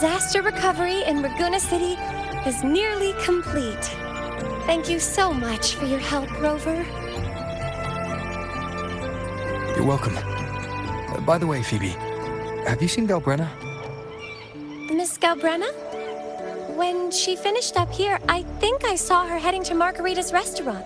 disaster recovery in Laguna City is nearly complete. Thank you so much for your help, Rover. You're welcome. By the way, Phoebe, have you seen Galbrenna? Miss Galbrenna? When she finished up here, I think I saw her heading to Margarita's restaurant.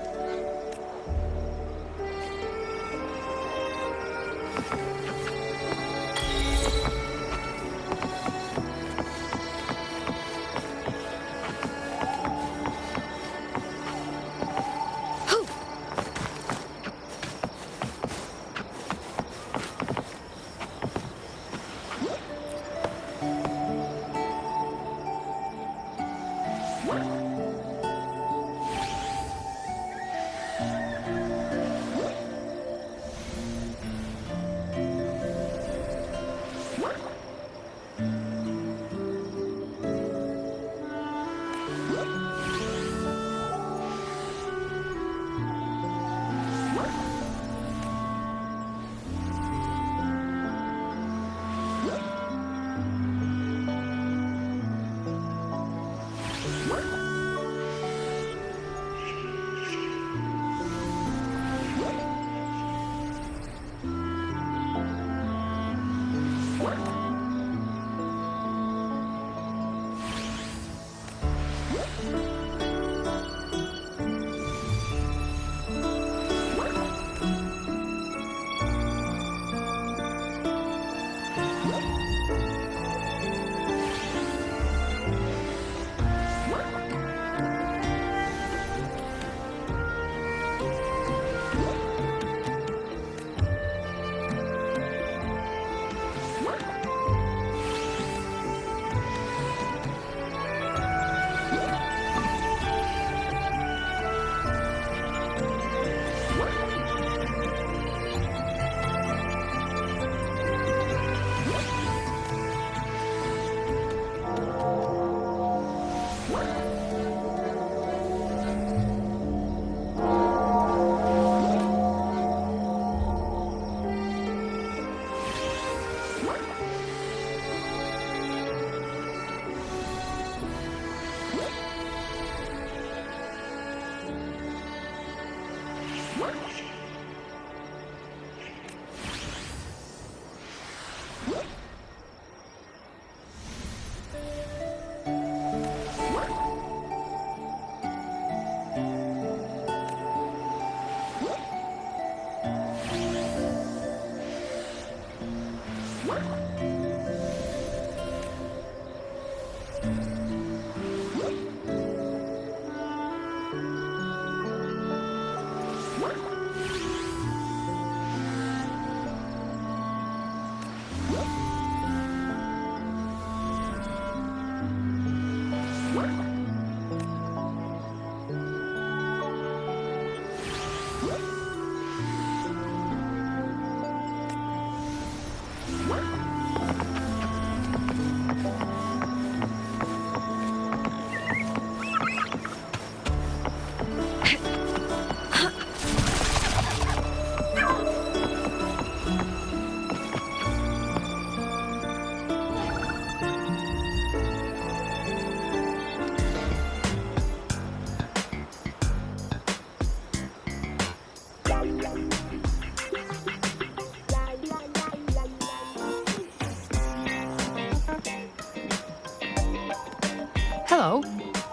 Hello.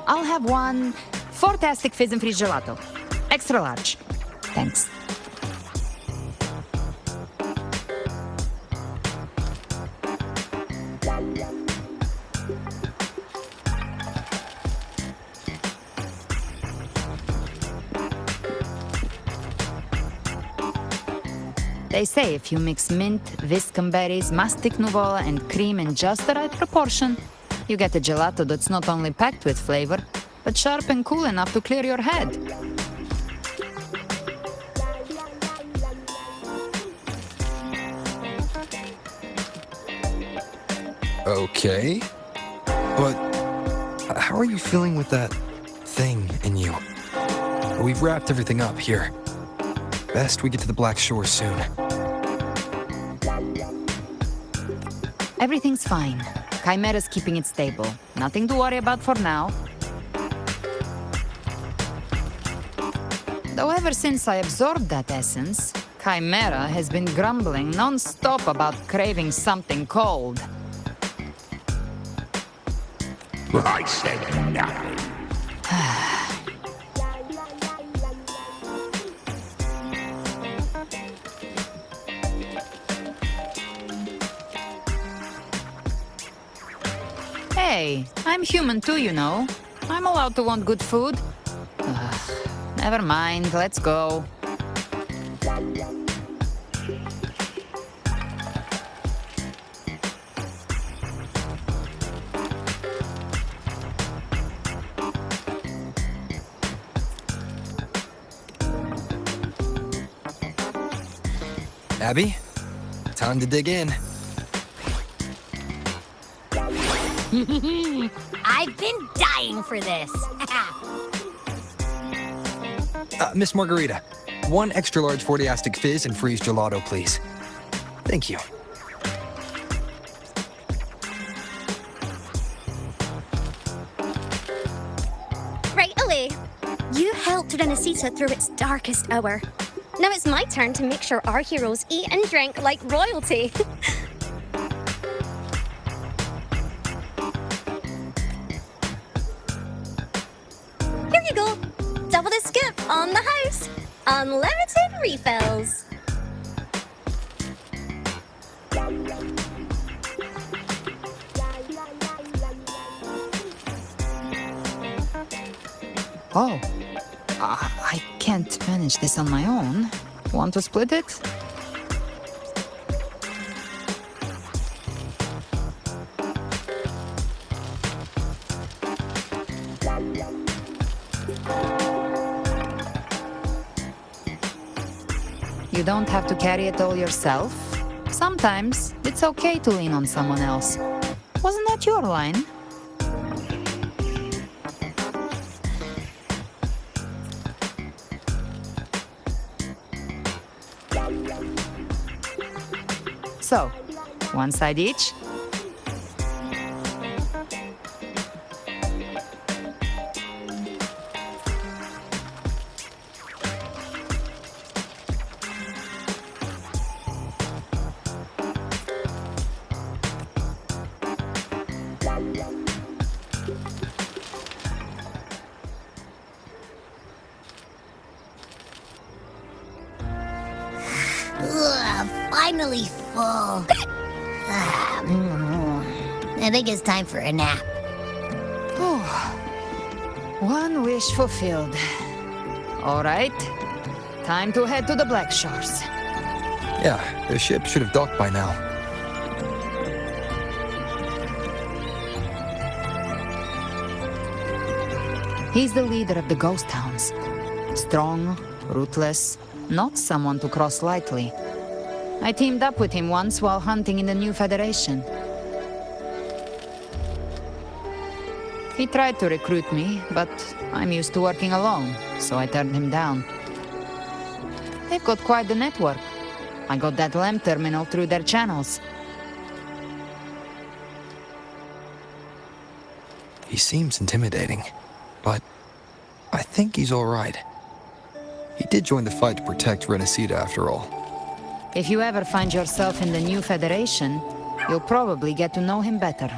I'll have one fantastic fizz and freeze gelato. Extra large. Thanks. They say if you mix mint, viscum berries, mastic nuvola, and cream in just the right proportion, you get a gelato that's not only packed with flavor, but sharp and cool enough to clear your head. Okay. But how are you feeling with that thing in you? We've wrapped everything up here. Best we get to the Black Shore soon. Everything's fine. Chimera's keeping it stable. Nothing to worry about for now. Though ever since I absorbed that essence, Chimera has been grumbling non-stop about craving something cold. I said nothing. Hey, I'm human too, you know. I'm allowed to want good food. Never mind, let's go. Abby, time to dig in. I've been dying for this. Miss Margarita, one extra large 40-astic fizz and freeze gelato, please. Thank you. Right away. You helped Rinacita through its darkest hour. Now it's my turn to make sure our heroes eat and drink like royalty. Here you go. Double the scoop on the house. Unlimited refills. Oh, I can't manage this on my own. Want to split it? You don't have to carry it all yourself. Sometimes it's okay to lean on someone else. Wasn't that your line? So, one side each. Ugh, finally full. I think it's time for a nap. One wish fulfilled. All right, time to head to the Black Shores. Yeah, the ship should have docked by now. He's the leader of the ghost towns. Strong, ruthless, not someone to cross lightly. I teamed up with him once while hunting in the New Federation. He tried to recruit me, but I'm used to working alone, so I turned him down. They've got quite the network. I got that lamp terminal through their channels. He seems intimidating, but I think he's all right. He did join the fight to protect Rinacita after all. If you ever find yourself in the New Federation, you'll probably get to know him better.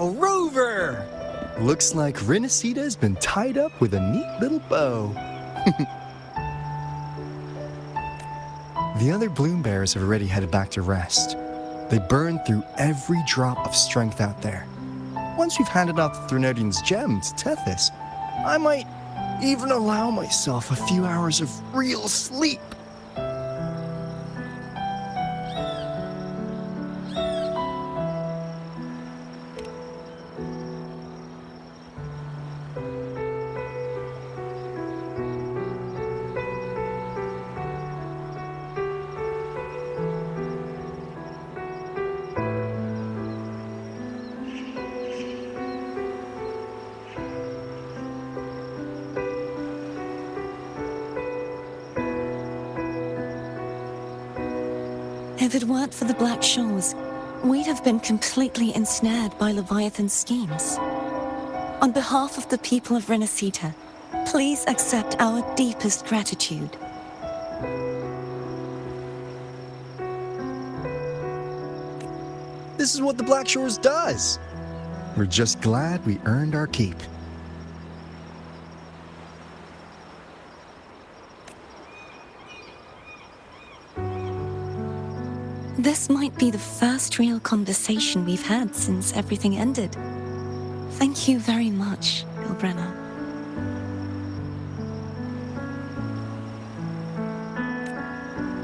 Wow, Rover! Looks like Rinacita's been tied up with a neat little bow. The other bloom bearers have already headed back to rest. They burned through every drop of strength out there. Once we've handed out the Threnodian's gem to Tethys, I might even allow myself a few hours of real sleep. If it weren't for the Black Shores, we'd have been completely ensnared by Leviathan's schemes. On behalf of the people of Rinacita, please accept our deepest gratitude. This is what the Black Shores does. We're just glad we earned our keep. This might be the first real conversation we've had since everything ended. Thank you very much, Galbrenna.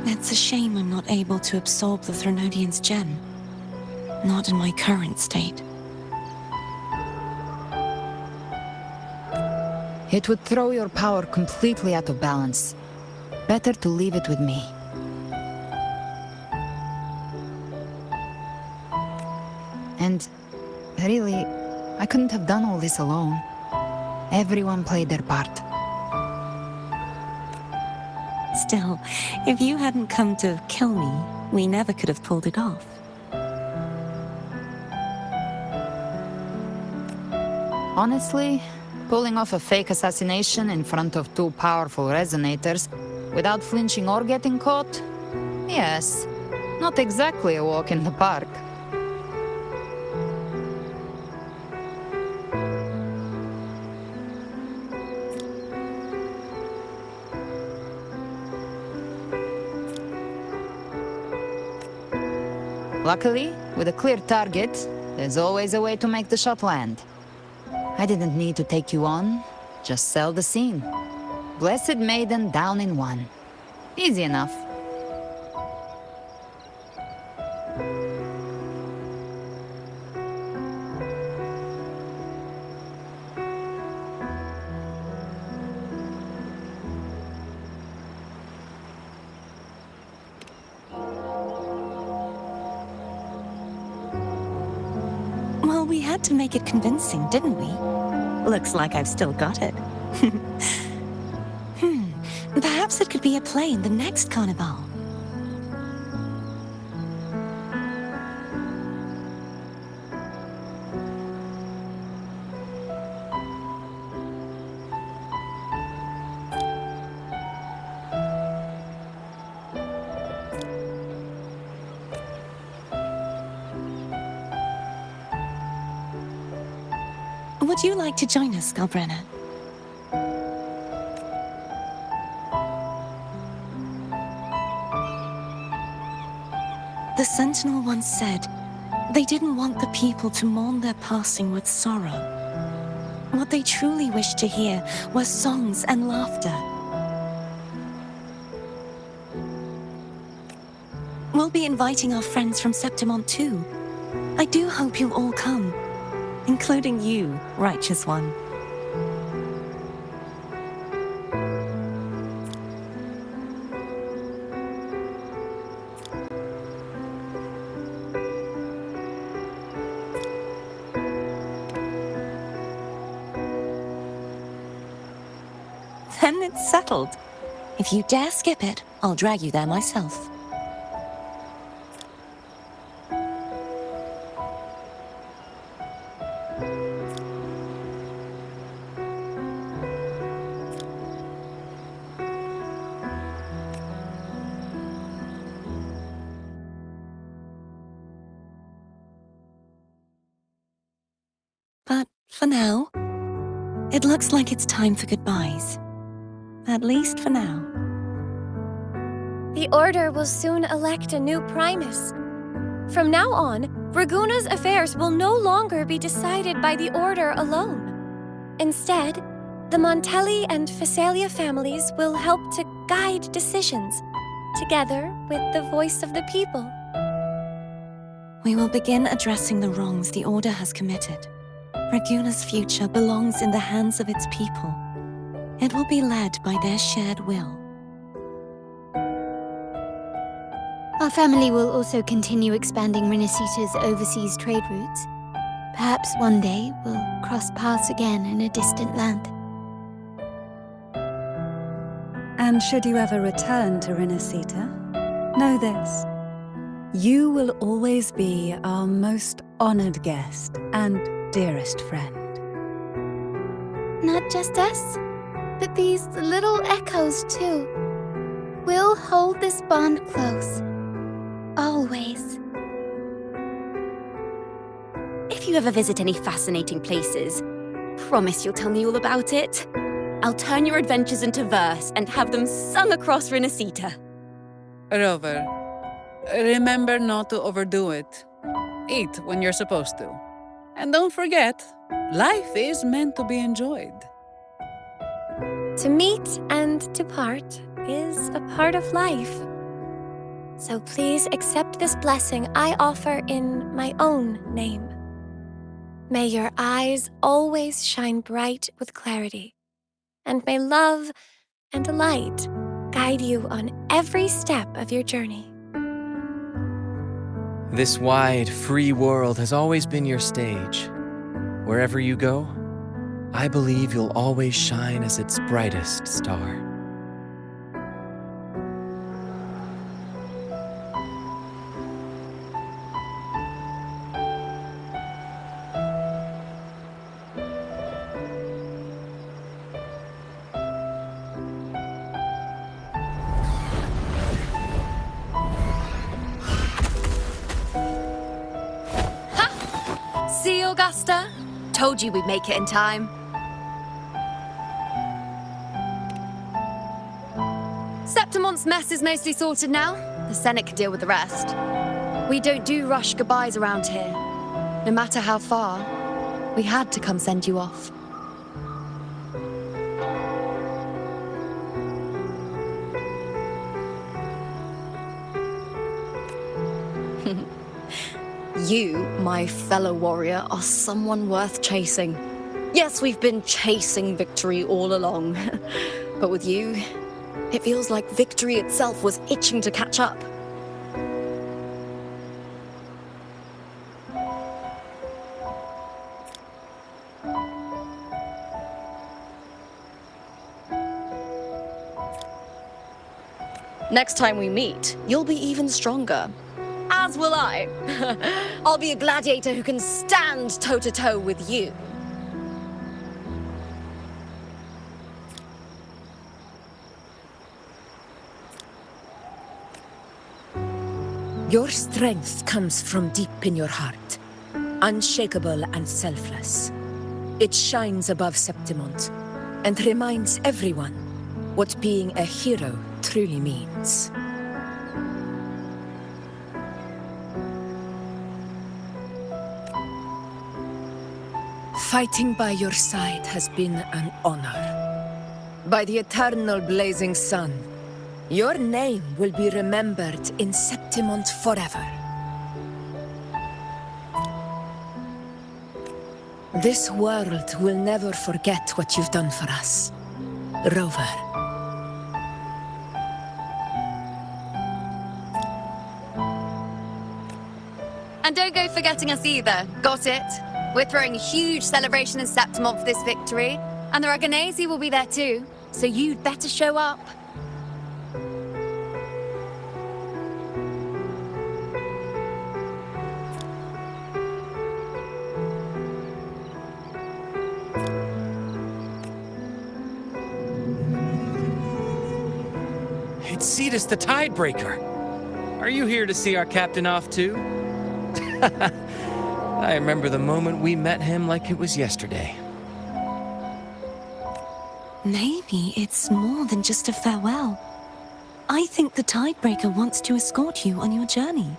It's a shame I'm not able to absorb the Threnodian's gem. Not in my current state. It would throw your power completely out of balance. Better to leave it with me. And really, I couldn't have done all this alone. Everyone played their part. Still, if you hadn't come to kill me, we never could have pulled it off. Honestly, pulling off a fake assassination in front of two powerful resonators without flinching or getting caught? Yes, not exactly a walk in the park. Luckily, with a clear target, there's always a way to make the shot land. I didn't need to take you on, just sell the scene. Blessed Maiden down in one. Easy enough. Well, we had to make it convincing, didn't we? Looks like I've still got it. Perhaps it could be a play in the next carnival. Would you like to join us, Galbrenna? The Sentinel once said, they didn't want the people to mourn their passing with sorrow. What they truly wished to hear were songs and laughter. We'll be inviting our friends from Septimont too. I do hope you'll all come. Including you, righteous one. Then it's settled. If you dare skip it, I'll drag you there myself. For now, it looks like it's time for goodbyes. At least for now. The Order will soon elect a new Primus. From now on, Raguna's affairs will no longer be decided by the Order alone. Instead, the Montelli and Phasalia families will help to guide decisions, together with the voice of the people. We will begin addressing the wrongs the Order has committed. Raguna's future belongs in the hands of its people. It will be led by their shared will. Our family will also continue expanding Rinacita's overseas trade routes. Perhaps one day we'll cross paths again in a distant land. And should you ever return to Rinacita, know this. You will always be our most honored guest and dearest friend. Not just us, but these little echoes too. We'll hold this bond close. Always. If you ever visit any fascinating places, promise you'll tell me all about it. I'll turn your adventures into verse and have them sung across Rinacita. Rover, remember not to overdo it. Eat when you're supposed to. And don't forget, life is meant to be enjoyed. To meet and to part is a part of life. So please accept this blessing I offer in my own name. May your eyes always shine bright with clarity, and may love and light guide you on every step of your journey. This wide, free world has always been your stage. Wherever you go, I believe you'll always shine as its brightest star. See, Augusta? Told you we'd make it in time. Septimont's mess is mostly sorted now. The Senate can deal with the rest. We don't do rush goodbyes around here. No matter how far, we had to come send you off. You, my fellow warrior, are someone worth chasing. Yes, we've been chasing victory all along. But with you, it feels like victory itself was itching to catch up. Next time we meet, you'll be even stronger. As will I. I'll be a gladiator who can stand toe-to-toe with you. Your strength comes from deep in your heart, unshakable and selfless. It shines above Septimont and reminds everyone what being a hero truly means. Fighting by your side has been an honor. By the eternal blazing sun, your name will be remembered in Septimont forever. This world will never forget what you've done for us, Rover. And don't go forgetting us either. Got it? We're throwing a huge celebration in Septimont for this victory, and the Raganesi will be there too, so you'd better show up. It's Cetus the Tidebreaker. Are you here to see our captain off too? I remember the moment we met him like it was yesterday. Maybe it's more than just a farewell. I think the Tidebreaker wants to escort you on your journey.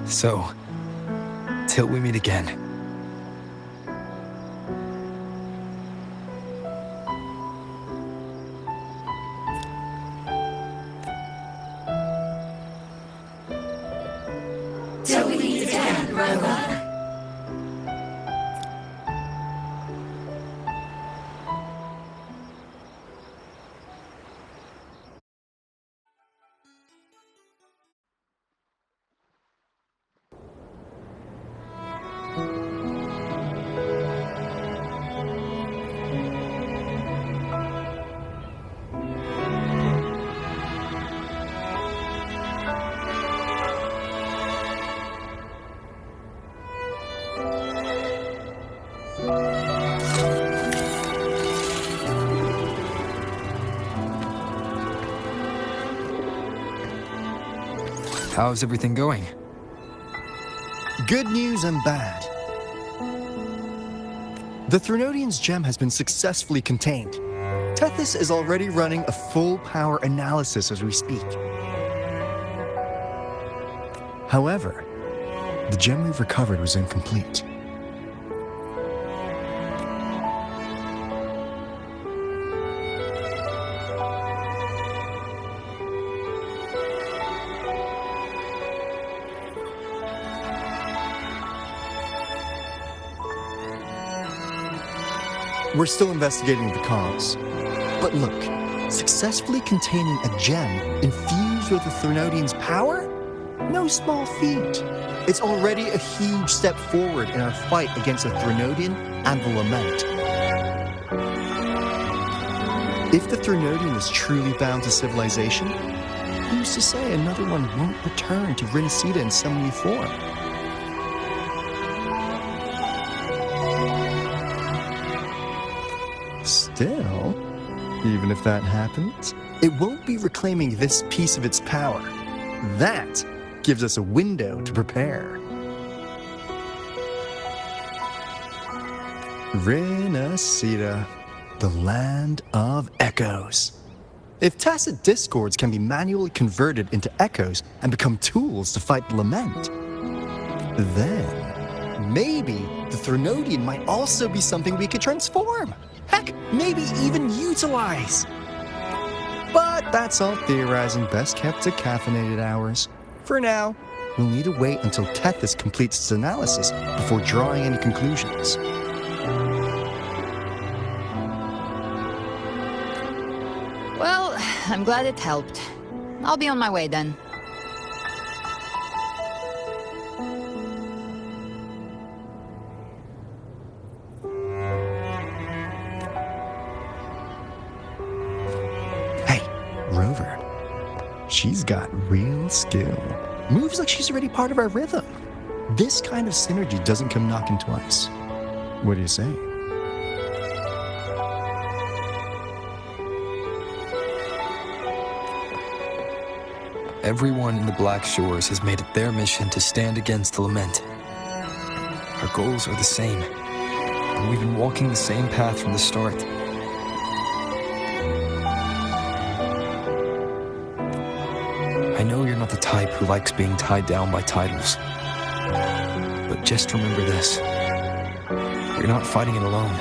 So, till we meet again. Till we meet again, Rover. How's everything going? Good news and bad. The Threnodian's gem has been successfully contained. Tethys is already running a full power analysis as we speak. However, the gem we've recovered was incomplete. We're still investigating the cause. But look, successfully containing a gem infused with the Threnodian's power? No small feat. It's already a huge step forward in our fight against the Threnodian and the Lament. If the Threnodian is truly bound to civilization, who's to say another one won't return to Rinacita in some new form? Still, even if that happens, it won't be reclaiming this piece of its power. That gives us a window to prepare. Rinacita, the land of echoes. If tacit discords can be manually converted into echoes and become tools to fight the Lament, then maybe the Threnodian might also be something we could transform. Heck, maybe even utilize. But that's all theorizing, best kept to caffeinated hours. For now, we'll need to wait until Tethys completes its analysis before drawing any conclusions. Well, I'm glad it helped. I'll be on my way then. Rover. She's got real skill. Moves like she's already part of our rhythm. This kind of synergy doesn't come knocking twice. What do you say? Everyone in the Black Shores has made it their mission to stand against the Lament. Our goals are the same, and we've been walking the same path from the start. I know you're not the type who likes being tied down by titles. But just remember this. You're not fighting it alone.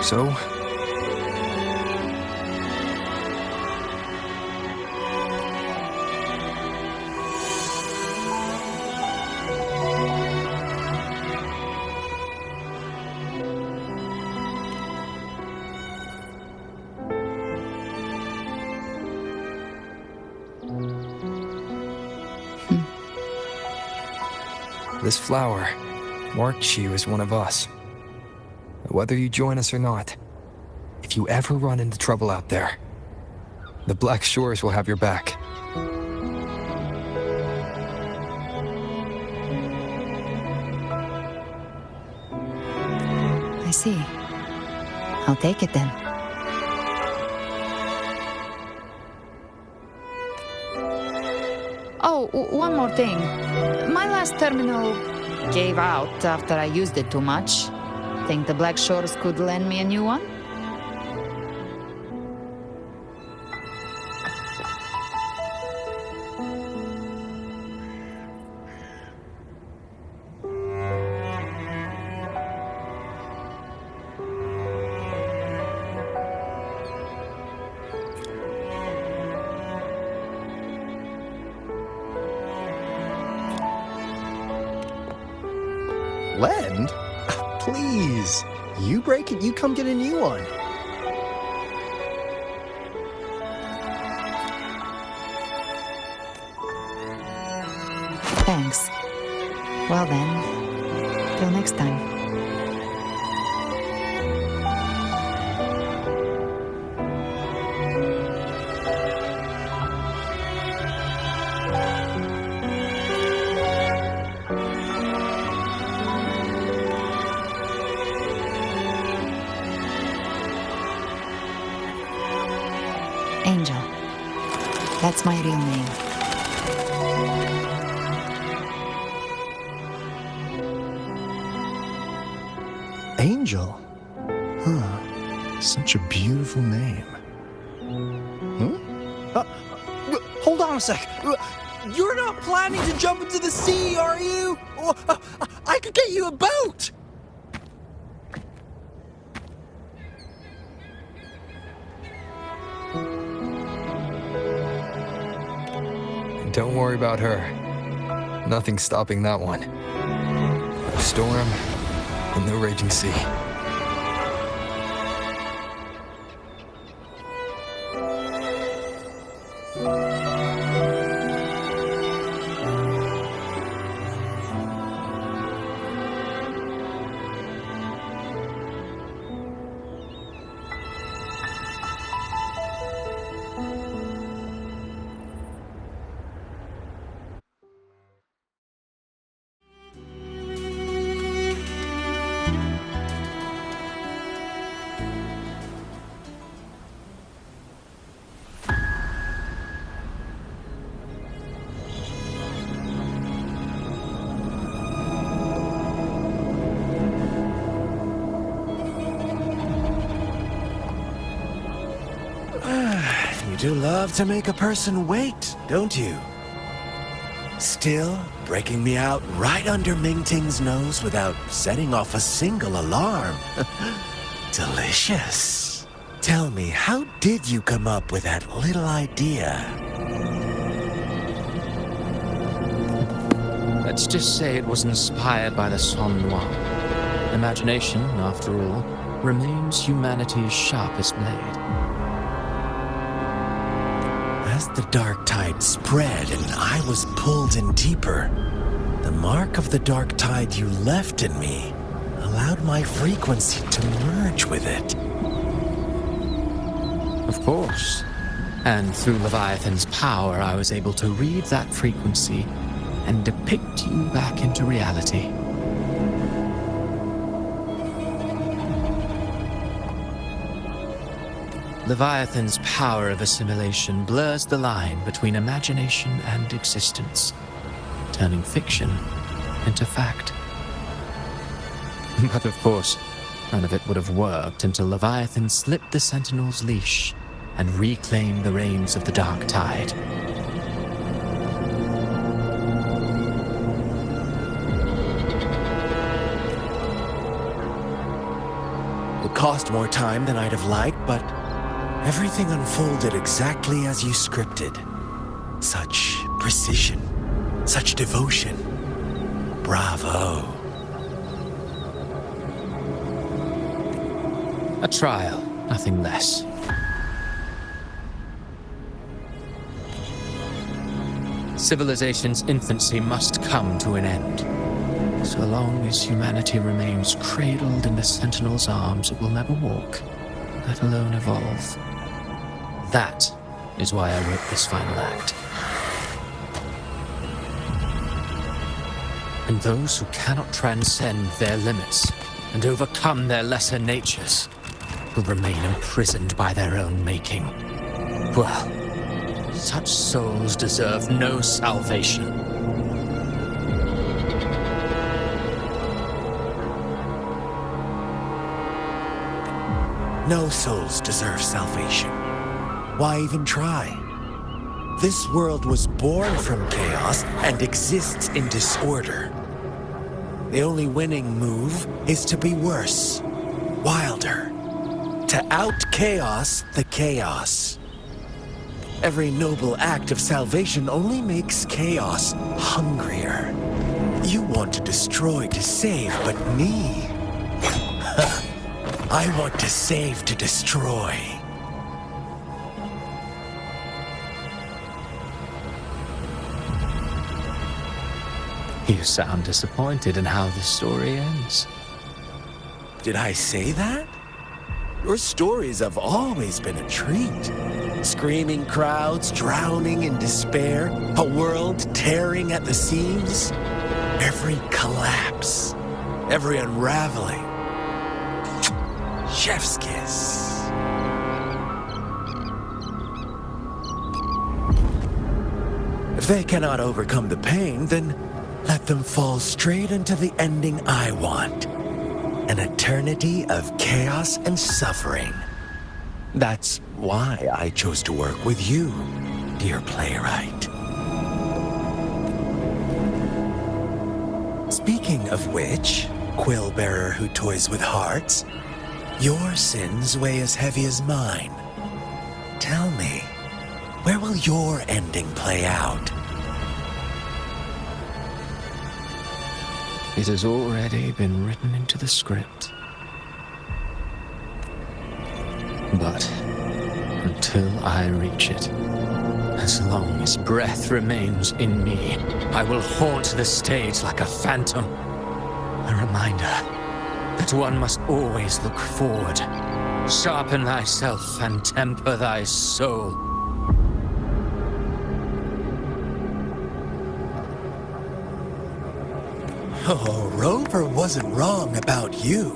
So, this flower, marks you as one of us. Whether you join us or not, if you ever run into trouble out there, the Black Shores will have your back. I see. I'll take it then. Oh, one more thing. My last terminal gave out after I used it too much. Think the Black Shores could lend me a new one? Lend? Please. You break it, you come get a new one. Thanks. Well then, till next time. Angel. That's my real name. Angel? Huh. Such a beautiful name. Hold on a sec. You're not planning to jump into the sea, are you? I could get you a boat! Don't worry about her. Nothing's stopping that one. No storm and no raging sea. You do love to make a person wait, don't you? Still breaking me out right under Mingting's nose without setting off a single alarm. Delicious. Tell me, how did you come up with that little idea? Let's just say it was inspired by the Son Noir. Imagination, after all, remains humanity's sharpest blade. As the dark tide spread and I was pulled in deeper, the mark of the dark tide you left in me allowed my frequency to merge with it. Of course. And through Leviathan's power, I was able to read that frequency and depict you back into reality. Leviathan's power of assimilation blurs the line between imagination and existence, turning fiction into fact. But of course, none of it would have worked until Leviathan slipped the Sentinel's leash and reclaimed the reins of the Dark Tide. It cost more time than I'd have liked, but everything unfolded exactly as you scripted. Such precision, such devotion. Bravo. A trial, nothing less. Civilization's infancy must come to an end. So long as humanity remains cradled in the Sentinel's arms, it will never walk, let alone evolve. That is why I wrote this final act. And those who cannot transcend their limits and overcome their lesser natures will remain imprisoned by their own making. Well, such souls deserve no salvation. No souls deserve salvation. Why even try? This world was born from chaos and exists in disorder. The only winning move is to be worse, wilder, to out-chaos the chaos. Every noble act of salvation only makes chaos hungrier. You want to destroy to save, but me? I want to save to destroy. You sound disappointed in how the story ends. Did I say that? Your stories have always been a treat. Screaming crowds drowning in despair, a world tearing at the seams. Every collapse, every unraveling. Chef's kiss. If they cannot overcome the pain, then let them fall straight into the ending I want. An eternity of chaos and suffering. That's why I chose to work with you, dear playwright. Speaking of which, quill bearer who toys with hearts, your sins weigh as heavy as mine. Tell me, where will your ending play out? It has already been written into the script. But until I reach it, as long as breath remains in me, I will haunt the stage like a phantom. A reminder that one must always look forward. Sharpen thyself and temper thy soul. Oh, Rover wasn't wrong about you.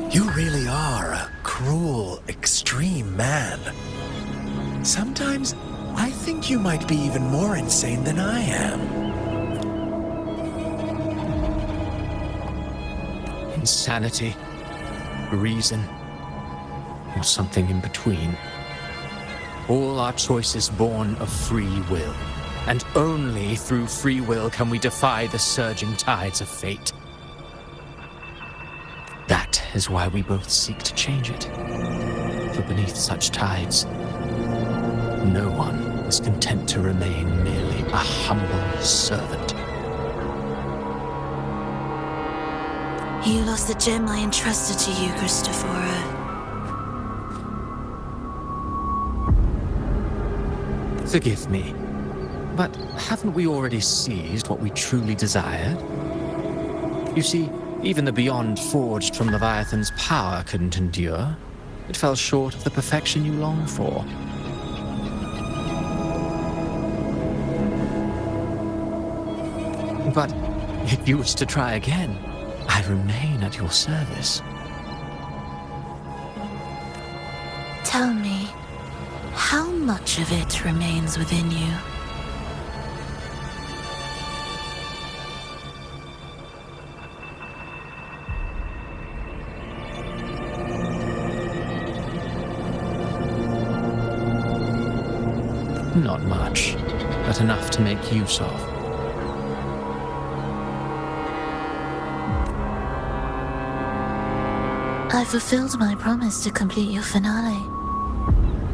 You really are a cruel, extreme man. Sometimes I think you might be even more insane than I am. Insanity, reason, or something in between. All our choices born of free will. And only through free will can we defy the surging tides of fate. That is why we both seek to change it. For beneath such tides, no one is content to remain merely a humble servant. You lost the gem I entrusted to you, Christopher. Forgive me. But haven't we already seized what we truly desired? You see, even the beyond forged from Leviathan's power couldn't endure. It fell short of the perfection you long for. But if you wish to try again, I remain at your service. Tell me, how much of it remains within you? Not much, but enough to make use of. I fulfilled my promise to complete your finale.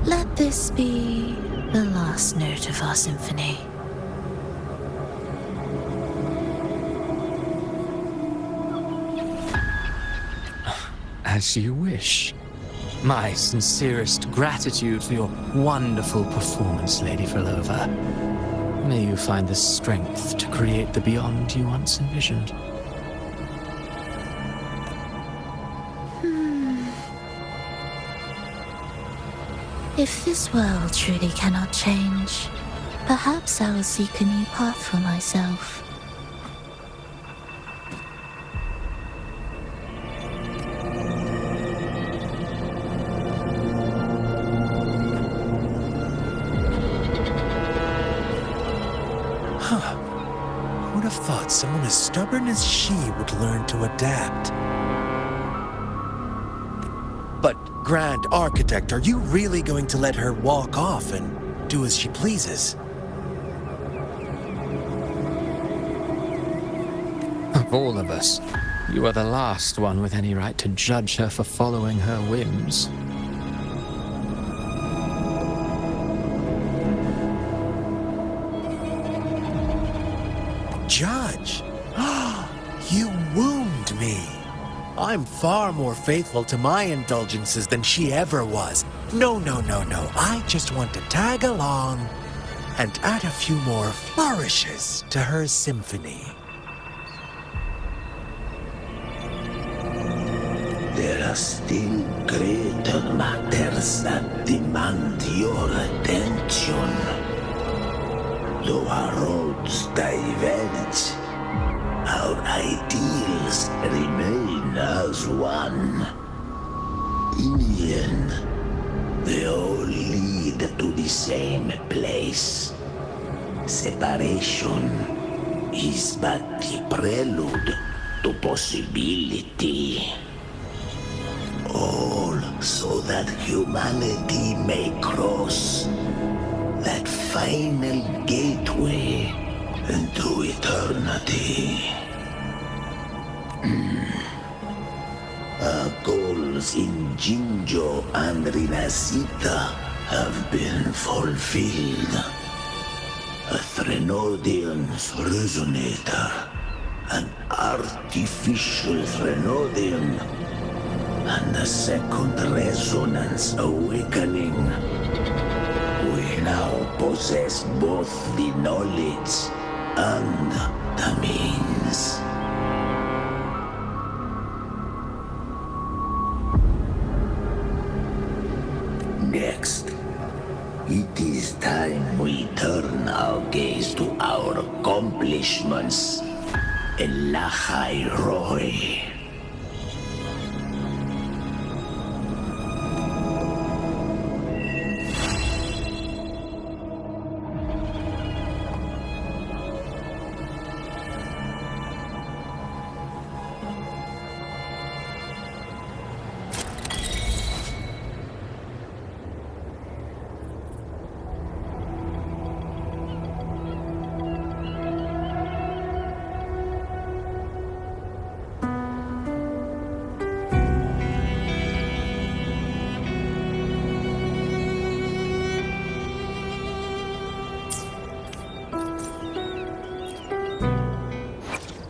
Let this be the last note of our symphony. As you wish. My sincerest gratitude for your wonderful performance, Lady Vilova. May you find the strength to create the beyond you once envisioned. If this world truly cannot change, perhaps I will seek a new path for myself. Huh. Who'd have thought someone as stubborn as she would learn to adapt? But, Grand Architect, are you really going to let her walk off and do as she pleases? Of all of us, you are the last one with any right to judge her for following her whims. Judge? You wound me. I'm far more faithful to my indulgences than she ever was. No. I just want to tag along and add a few more flourishes to her symphony. There are still greater matters that demand your attention. Though our roads diverge, our ideals remain as one. In the end, they all lead to the same place. Separation is but the prelude to possibility. All so that humanity may cross that final gateway into eternity. Our goals in Jinjo and Rinacita have been fulfilled. A Threnodian's resonator, an artificial Threnodian, and a second resonance awakening. We now possess both the knowledge and the means. Next, it is time we turn our gaze to our accomplishments in Lahai Roy.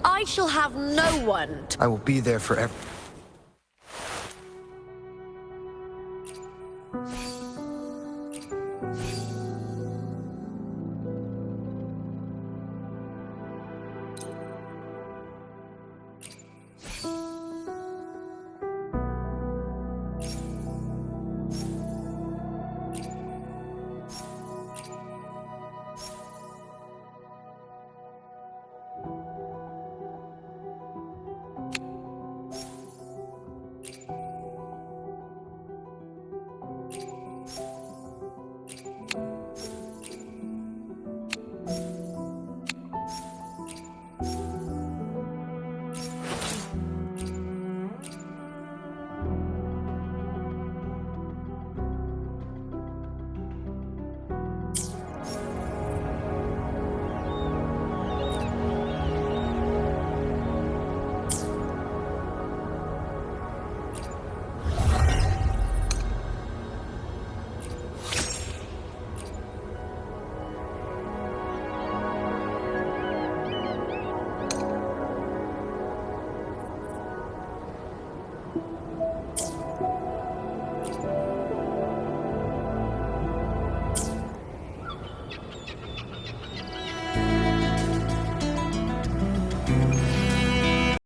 I shall have no one. I will be there for every...